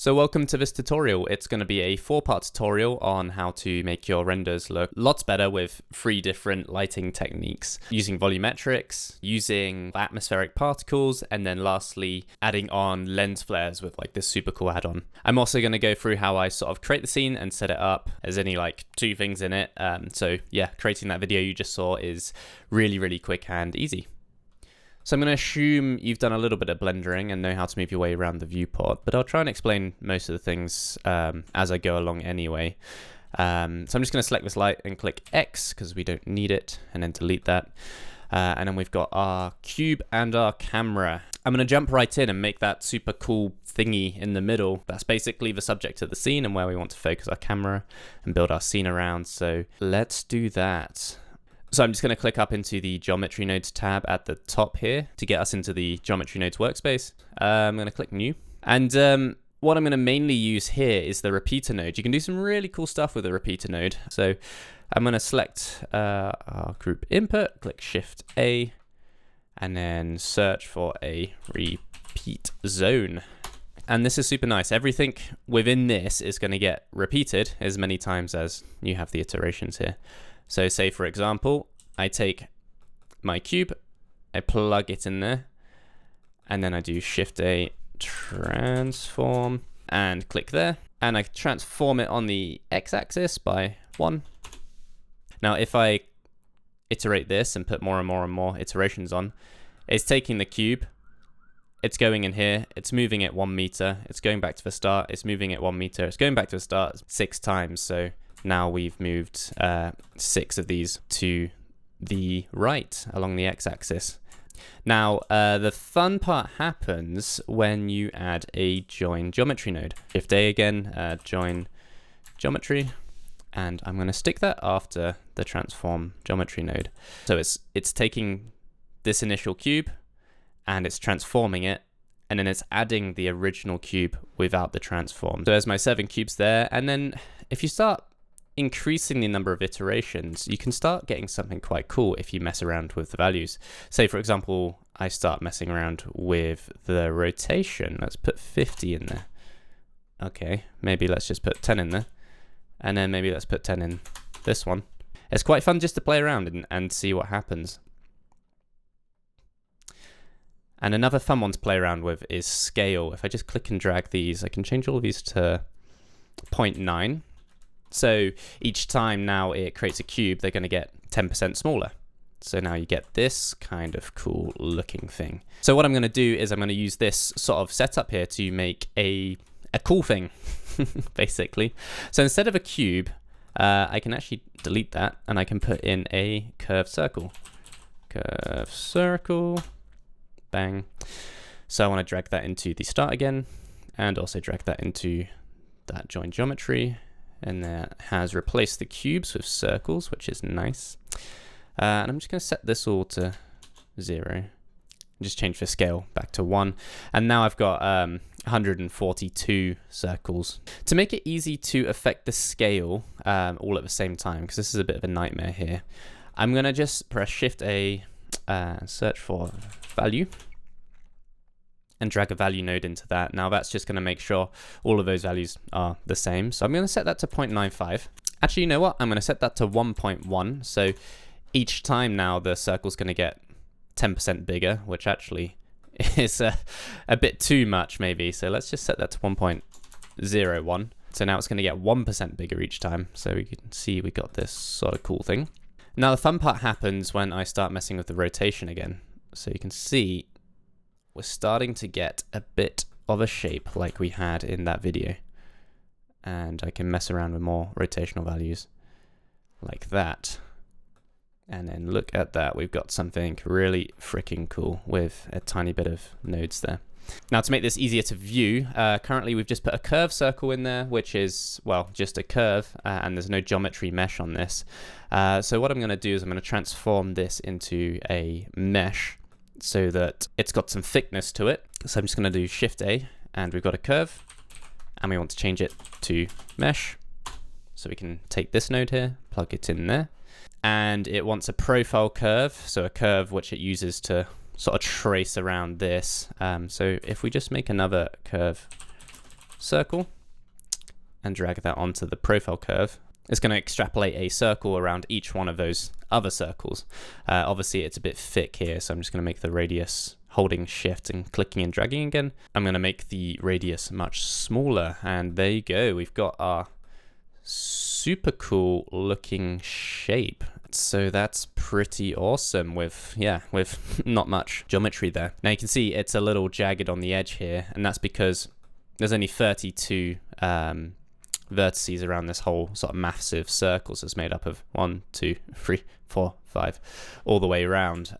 So welcome to this tutorial. It's going to be a 4-part tutorial on how to make your renders look lots better with 3 different lighting techniques, using volumetrics, using atmospheric particles, and then lastly adding on lens flares with like this super cool add-on. I'm also going to go through how I sort of create the scene and set it up. There's only like 2 things in it, so yeah, creating that video you just saw is really quick and easy. So I'm going to assume you've done a little bit of blendering and know how to move your way around the viewport, but I'll try and explain most of the things as I go along anyway. So I'm just going to select this light and click X because we don't need it, and then delete that. And then we've got our cube and our camera. I'm going to jump right in and make that super cool thingy in the middle. That's basically the subject of the scene and where we want to focus our camera and build our scene around. So let's do that. So I'm just going to click up into the Geometry Nodes tab at the top here to get us into the Geometry Nodes workspace. I'm going to click New. And what I'm going to mainly use here is the repeater node. You can do some really cool stuff with the repeater node. So I'm going to select our group input, click Shift A, and then search for a repeat zone. And this is super nice. Everything within this is going to get repeated as many times as you have the iterations here. So say, for example, I take my cube, I plug it in there, and then I do Shift A, transform, and click there. And I transform it on the X-axis by 1. Now, if I iterate this and put more and more iterations on, it's taking the cube, it's going in here, it's moving it 1 meter, it's going back to the start, it's moving it 1 meter, it's going back to the start 6 times. So now we've moved 6 of these to the right along the X-axis. Now, the fun part happens when you add a join geometry node. Shift A again, join geometry, and I'm going to stick that after the transform geometry node. So it's taking this initial cube and it's transforming it, and then it's adding the original cube without the transform. So there's my 7 cubes there, and then if you start increasing the number of iterations, you can start getting something quite cool if you mess around with the values. Say, for example, I start messing around with the rotation. Let's put 50 in there. Okay, maybe let's just put 10 in there. And then maybe let's put 10 in this one. It's quite fun just to play around and see what happens. And another fun one to play around with is scale. If I just click and drag these, I can change all of these to 0.9. So each time now it creates a cube, they're going to get 10% smaller. So now you get this kind of cool looking thing. So what I'm going to do is I'm going to use this sort of setup here to make a cool thing, basically. So instead of a cube, I can actually delete that and I can put in a curved circle. Curved circle, bang. So I want to drag that into the start again, and also drag that into that join geometry. And that has replaced the cubes with circles, which is nice. And I'm just going to set this all to 0. Just change the scale back to 1. And now I've got 142 circles. To make it easy to affect the scale all at the same time, because this is a bit of a nightmare here, I'm going to just press Shift A, search for value, and drag a value node into that. Now that's just going to make sure all of those values are the same. So I'm going to set that to 0.95. Actually, you know what? I'm going to set that to 1.1. So each time now the circle's going to get 10% bigger, which actually is a bit too much maybe. So let's just set that to 1.01. So now it's going to get 1% bigger each time. So we can see we got this sort of cool thing. Now the fun part happens when I start messing with the rotation again. So you can see we're starting to get a bit of a shape like we had in that video. And I can mess around with more rotational values like that. And then look at that, we've got something really freaking cool with a tiny bit of nodes there. Now to make this easier to view, currently we've just put a curved circle in there, which is, well, just a curve, and there's no geometry mesh on this. So what I'm going to do is I'm going to transform this into a mesh, so that it's got some thickness to it. So I'm just going to do Shift A, and we've got a curve, and we want to change it to mesh. So we can take this node here, plug it in there, and it wants a profile curve, so a curve which it uses to sort of trace around this. So if we just make another curve circle and drag that onto the profile curve. It's going to extrapolate a circle around each one of those other circles. Obviously, it's a bit thick here, so I'm just going to make the radius holding shift and clicking and dragging again. I'm going to make the radius much smaller, and there you go. We've got our super cool looking shape. So that's pretty awesome with not much geometry there. Now you can see it's a little jagged on the edge here, and that's because there's only 32 vertices around this whole sort of massive circle. So it's made up of 1, 2, 3, 4, 5, all the way around.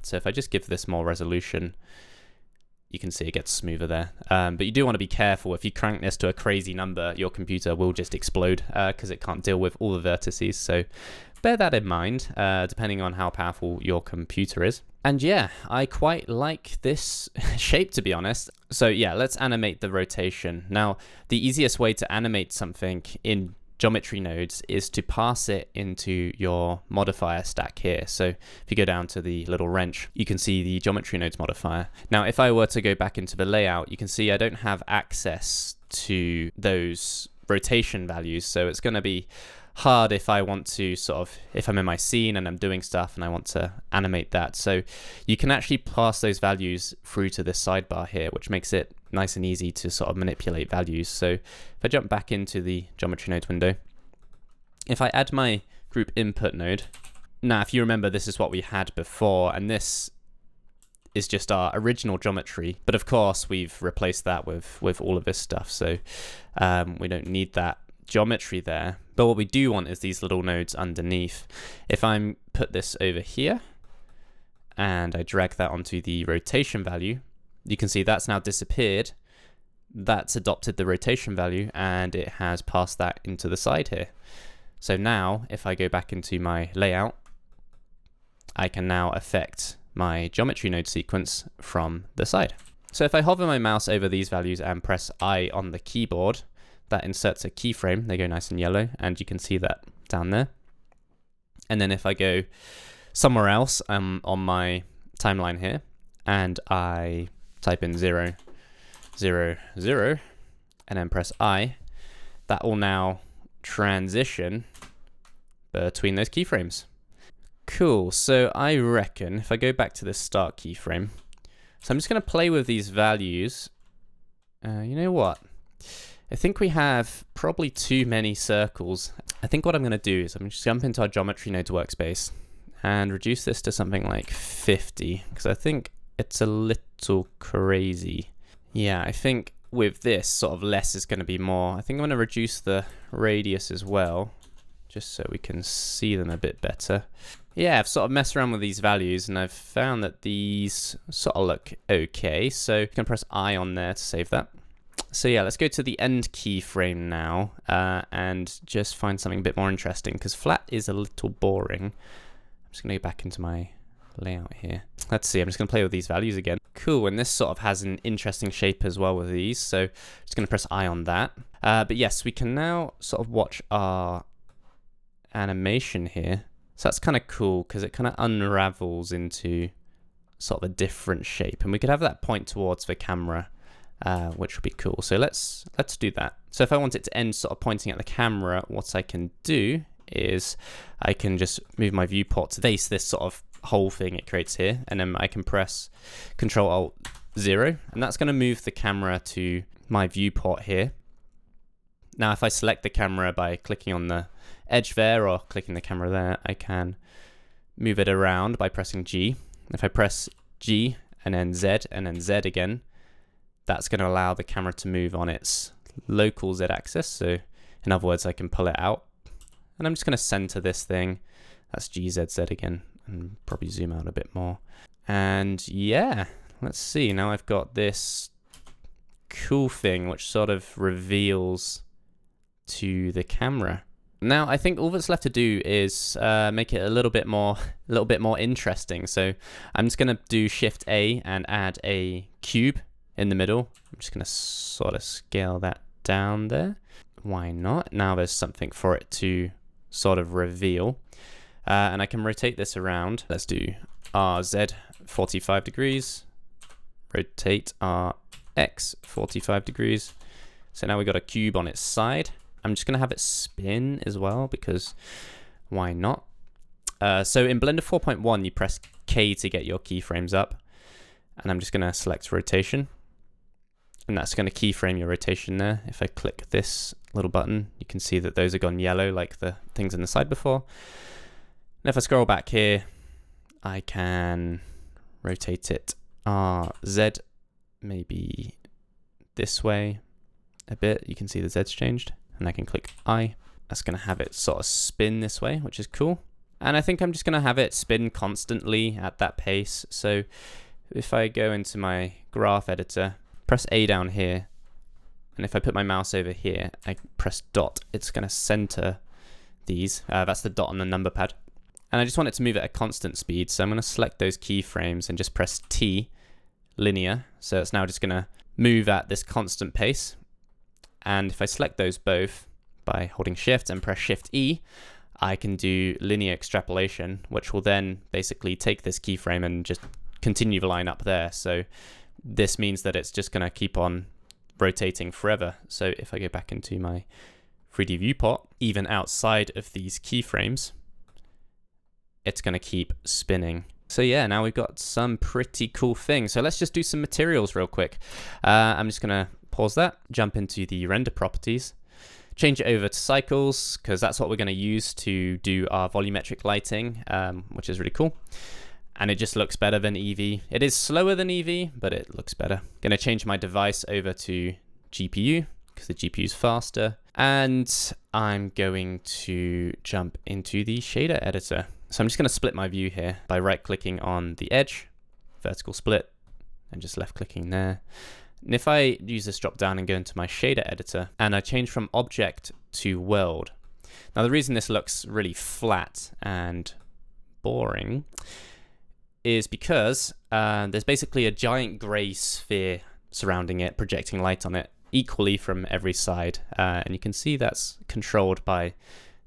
So if I just give this more resolution, you can see it gets smoother there. But you do want to be careful. If you crank this to a crazy number, your computer will just explode because it can't deal with all the vertices. So bear that in mind, depending on how powerful your computer is. And yeah, I quite like this shape, to be honest. So yeah, let's animate the rotation. Now, the easiest way to animate something in geometry nodes is to pass it into your modifier stack here. So if you go down to the little wrench, you can see the geometry nodes modifier. Now, if I were to go back into the layout, you can see I don't have access to those rotation values. So it's going to be hard if I want to if I'm in my scene and I'm doing stuff and I want to animate that. So you can actually pass those values through to this sidebar here, which makes it nice and easy to sort of manipulate values. So if I jump back into the geometry nodes window, if I add my group input node, now if you remember, this is what we had before, and this is just our original geometry, but of course we've replaced that with all of this stuff. So we don't need that geometry there, but what we do want is these little nodes underneath. If I put this over here and I drag that onto the rotation value, you can see that's now disappeared. That's adopted the rotation value and it has passed that into the side here. So now if I go back into my layout, I can now affect my geometry node sequence from the side. So if I hover my mouse over these values and press I on the keyboard, that inserts a keyframe. They go nice and yellow, and you can see that down there. And then if I go somewhere else on my timeline here, and I type in 0, 0, 0, and then press I, that will now transition between those keyframes. Cool, so I reckon if I go back to the start keyframe, so I'm just going to play with these values. You know what? I think we have probably too many circles. I think what I'm going to do is I'm just jump into our geometry nodes workspace and reduce this to something like 50, because I think it's a little crazy. Yeah, I think with this sort of less is going to be more. I think I'm going to reduce the radius as well, just so we can see them a bit better. Yeah, I've sort of messed around with these values and I've found that these sort of look okay. So you can press I on there to save that. So yeah, let's go to the end keyframe now and just find something a bit more interesting, because flat is a little boring. I'm just going to go back into my layout here. Let's see, I'm just going to play with these values again. Cool, and this sort of has an interesting shape as well with these. So just going to press I on that. But yes, we can now sort of watch our animation here. So that's kind of cool because it kind of unravels into sort of a different shape, and we could have that point towards the camera. Which would be cool. So let's do that. So if I want it to end sort of pointing at the camera, what I can do is I can just move my viewport to face this sort of whole thing it creates here, and then I can press Control-Alt-0, and that's going to move the camera to my viewport here. Now if I select the camera by clicking on the edge there or clicking the camera there, I can move it around by pressing G. If I press G and then Z and then Z again, that's going to allow the camera to move on its local Z axis. So in other words, I can pull it out, and I'm just going to center this thing. That's GZZ again, and probably zoom out a bit more. And yeah, let's see. Now I've got this cool thing which sort of reveals to the camera. Now I think all that's left to do is make it a little bit more interesting. So I'm just going to do Shift A and add a cube in the middle. I'm just going to sort of scale that down there. Why not? Now there's something for it to sort of reveal. And I can rotate this around. Let's do RZ 45 degrees. Rotate RX 45 degrees. So now we've got a cube on its side. I'm just going to have it spin as well, because why not? So in Blender 4.1, you press K to get your keyframes up. And I'm just going to select rotation. And that's going to keyframe your rotation there. If I click this little button, you can see that those have gone yellow like the things on the side before. And if I scroll back here, I can rotate it Z, maybe this way a bit. You can see the Z's changed. And I can click I. That's going to have it sort of spin this way, which is cool. And I think I'm just going to have it spin constantly at that pace. So if I go into my graph editor, press A down here, and if I put my mouse over here, I press dot, it's going to center these. That's the dot on the number pad. And I just want it to move at a constant speed, so I'm going to select those keyframes and just press T, linear. So it's now just going to move at this constant pace. And if I select those both by holding Shift and press Shift E, I can do linear extrapolation, which will then basically take this keyframe and just continue the line up there. So this means that it's just going to keep on rotating forever. So if I go back into my 3D viewport, even outside of these keyframes, it's going to keep spinning. So yeah, now we've got some pretty cool things. So let's just do some materials real quick. I'm just going to pause that, jump into the render properties, change it over to cycles, because that's what we're going to use to do our volumetric lighting, which is really cool. And it just looks better than Eevee. It is slower than Eevee, but it looks better. Going to change my device over to GPU, because the GPU is faster. And I'm going to jump into the shader editor. So I'm just going to split my view here by right-clicking on the edge, vertical split, and just left-clicking there. And if I use this drop-down and go into my shader editor, and I change from object to world. Now, the reason this looks really flat and boring is because there's basically a giant gray sphere surrounding it, projecting light on it equally from every side. And you can see that's controlled by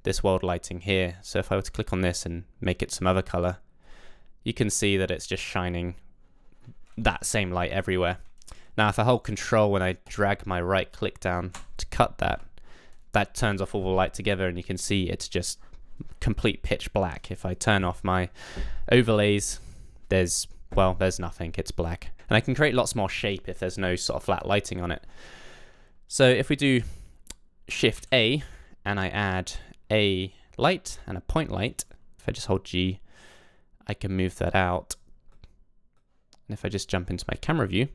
this world lighting here. So if I were to click on this and make it some other color, you can see that it's just shining that same light everywhere. Now, if I hold control when I drag my right click down to cut that, that turns off all the light together, and you can see it's just complete pitch black. If I turn off my overlays, there's nothing, it's black. And I can create lots more shape if there's no sort of flat lighting on it. So if we do Shift A and I add a light and a point light, if I just hold G, I can move that out. And if I just jump into my camera view,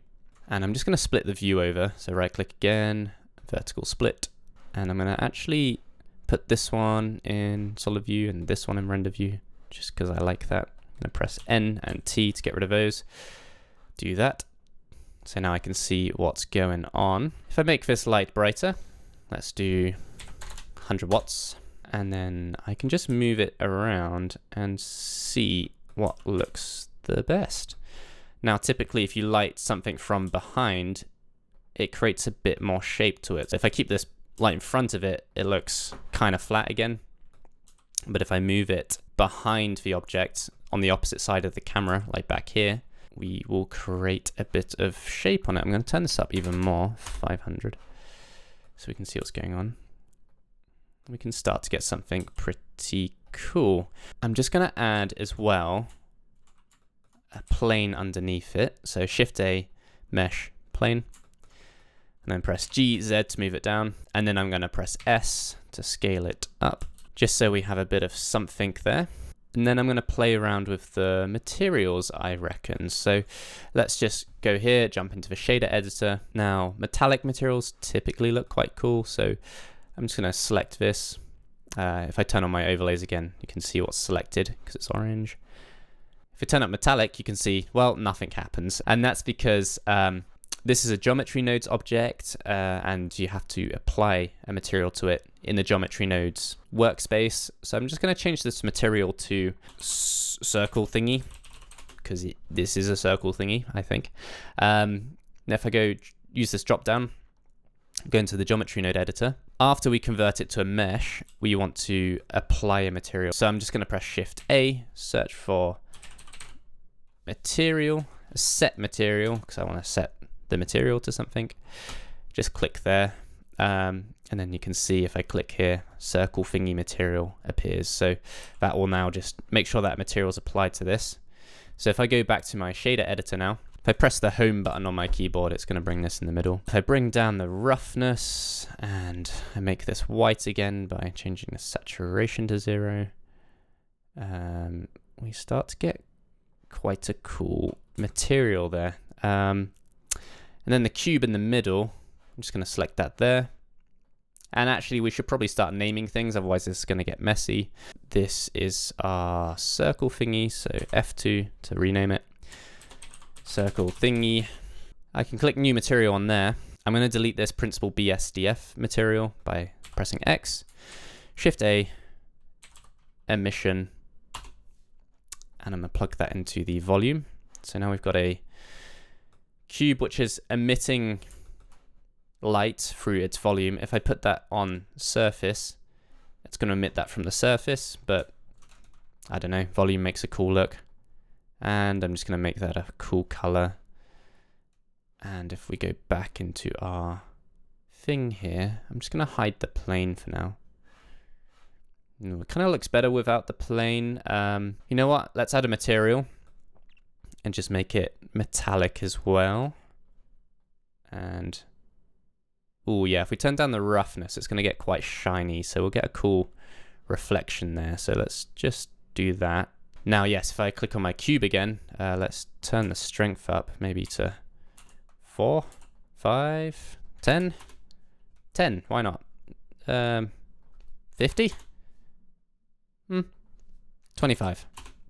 and I'm just going to split the view over, so right click again, vertical split, and I'm going to actually put this one in solid view and this one in render view, just because I like that. I'm going to press N and T to get rid of those. Do that. So now I can see what's going on. If I make this light brighter, let's do 100 watts, and then I can just move it around and see what looks the best. Now, typically, if you light something from behind, it creates a bit more shape to it. So if I keep this light in front of it, it looks kind of flat again. But if I move it behind the object on the opposite side of the camera, like back here, we will create a bit of shape on it. I'm going to turn this up even more, 500, so we can see what's going on. We can start to get something pretty cool. I'm just going to add as well a plane underneath it. So Shift A, mesh, plane, and then press G, Z to move it down. And then I'm going to press S to scale it up, just so we have a bit of something there. And then I'm going to play around with the materials, I reckon. So let's just go here, jump into the shader editor. Now, metallic materials typically look quite cool. So I'm just going to select this. If I turn on my overlays again, you can see what's selected because it's orange. If I turn up metallic, you can see, well, nothing happens. And that's because this is a geometry nodes object, and you have to apply a material to it in the geometry nodes workspace. So I'm just going to change this material to circle thingy, because this is a circle thingy, I think. Now if I go use this drop down, go into the geometry node editor. After we convert it to a mesh, we want to apply a material. So I'm just going to press Shift A, search for material, set material, because I want to set the material to something. Just click there, And then you can see if I click here, circle thingy material appears. So that will now just make sure that material is applied to this. So if I go back to my shader editor now, if I press the home button on my keyboard, it's going to bring this in the middle. If I bring down the roughness and I make this white again by changing the saturation to 0, we start to get quite a cool material there. And then the cube in the middle, I'm just going to select that there. And actually, we should probably start naming things, otherwise this is going to get messy. This is our circle thingy, so F2 to rename it. Circle thingy. I can click new material on there. I'm going to delete this principal BSDF material by pressing X, Shift A, emission, and I'm going to plug that into the volume. So now we've got a cube which is emitting light through its volume. If I put that on surface, it's going to emit that from the surface, but I don't know, volume makes a cool look. And I'm just going to make that a cool color. And if we go back into our thing here, I'm just going to hide the plane for now. It kind of looks better without the plane. You know what? Let's add a material and just make it metallic as well. And oh yeah, if we turn down the roughness, it's going to get quite shiny. So we'll get a cool reflection there. So let's just do that. Now, yes, if I click on my cube again, let's turn the strength up maybe to 4, 5, 10. 10, why not? 50? 25.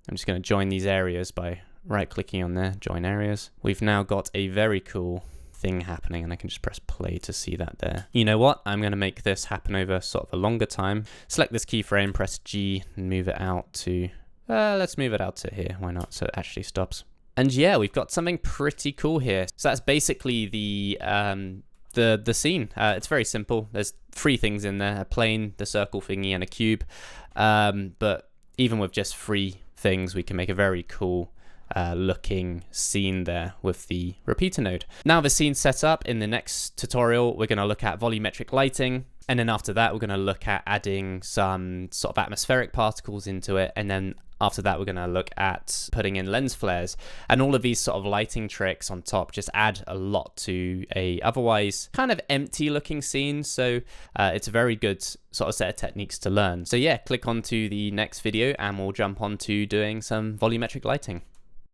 I'm just going to join these areas by right-clicking on there, join areas. We've now got a very cool thing happening, and I can just press play to see that there. You know what? I'm going to make this happen over sort of a longer time. Select this keyframe, press G, and move it out to... let's move it out to here. Why not? So it actually stops. And yeah, we've got something pretty cool here. So that's basically the scene. It's very simple. There's 3 things in there: a plane, the circle thingy, and a cube. But even with just 3 things, we can make a very cool looking scene there with the repeater node. Now the scene's set up. In the next tutorial, we're going to look at volumetric lighting. And then after that, we're going to look at adding some sort of atmospheric particles into it. And then after that, we're going to look at putting in lens flares. And all of these sort of lighting tricks on top just add a lot to a otherwise kind of empty looking scene. So it's a very good sort of set of techniques to learn. So yeah, click on to the next video and we'll jump on to doing some volumetric lighting.